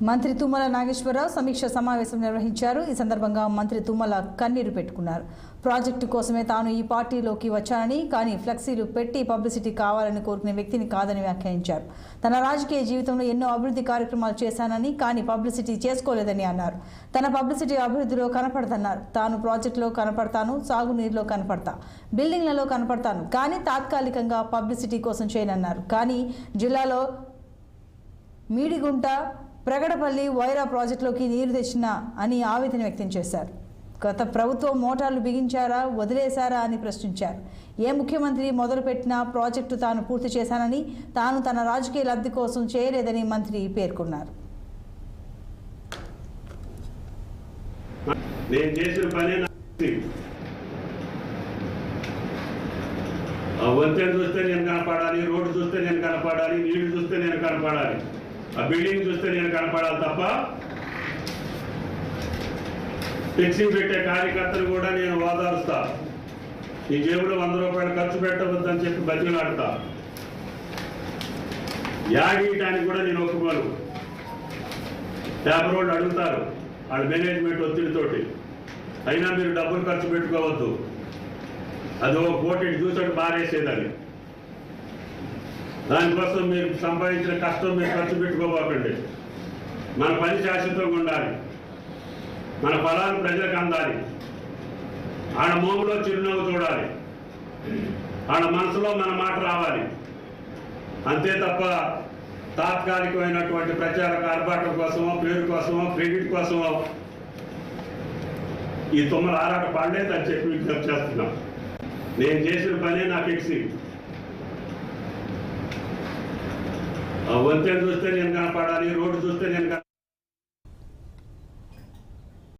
మంత్రి తుమ్మల నాగేశ్వరరావు సమీక్ష సమావేశం నిర్వహించారు। ఈ సందర్భంగా మంత్రి తుమ్మల కన్నీరు పెట్టుకున్నారు। ప్రాజెక్టు కోసమే తాను ఈ పార్టీలోకి వచ్చానని, కానీ ఫ్లెక్సీలు పెట్టి పబ్లిసిటీ కావాలని కోరుకునే వ్యక్తిని కాదని వ్యాఖ్యానించారు। తన రాజకీయ జీవితంలో ఎన్నో అభివృద్ధి కార్యక్రమాలు చేశానని, కానీ పబ్లిసిటీ చేసుకోలేదని అన్నారు। తన పబ్లిసిటీ అభివృద్ధిలో కనపడదన్నారు। తాను ప్రాజెక్టులో కనపడతాను, సాగునీరులో కనపడతా, బిల్డింగ్లలో కనపడతాను, కానీ తాత్కాలికంగా పబ్లిసిటీ కోసం చేయనన్నారు। కానీ జిల్లాలో మీడిగుంట ప్రగడపల్లి వైరా ప్రాజెక్టులోకి నీరు తెచ్చిన అని ఆవేదన వ్యక్తం చేశారు। గత ప్రభుత్వం మోటార్లు బిగించారా, వదిలేశారా అని ప్రశ్నించారు। ఏ ముఖ్యమంత్రి మొదలుపెట్టిన ప్రాజెక్టు తాను పూర్తి చేశానని, తాను తన రాజకీయ లబ్ధి కోసం చేయలేదని మంత్రి పేర్కొన్నారు। వంతెన చూస్తే నేను కనపడాలి, రోడ్డు చూస్తే నేను కనపడాలి, నీళ్లు చూస్తే నేను కనపడాలి, ఆ బిల్డింగ్ చూస్తే నేను కనపడాలి తప్ప ఫ్లెక్సింగ్ పెట్టే కార్యకర్తలు కూడా నేను ఓదారుస్తా। నీ జేబులో 100 రూపాయలు ఖర్చు పెట్టవద్దని చెప్పి బతిలాడతా। యాగీయటానికి కూడా నేను ఒప్పుకోను। పేపర్ వాళ్ళు అడుగుతారు, వాళ్ళ మేనేజ్మెంట్ ఒత్తిడితోటి, అయినా మీరు డబ్బులు ఖర్చు పెట్టుకోవద్దు, అది ఒక కోటి చూసాడు బారేసేదని, దానికోసం మీరు సంపాదించిన కష్టం మీరు ఖర్చు పెట్టుకోబోకండి। మన పని శాశ్వతంగా ఉండాలి, మన ఫలాలు ప్రజలకు అందాలి, ఆడ మోములో చిరునవ్వు చూడాలి, ఆడ మనసులో మన మాట రావాలి, అంతే తప్ప తాత్కాలికమైనటువంటి ప్రచార ఆర్భాటం కోసమో, పేరు కోసమో, క్రెడిట్ కోసమో ఈ తుమ్మల ఆరాట పడలేదని చెప్పి విజ్ఞప్తి చేస్తున్నాం। నేను చేసిన పనే నాకు ఎక్సి, వంతెన చూస్తే నేను కనపడాలి, రోడ్డు చూస్తే నేను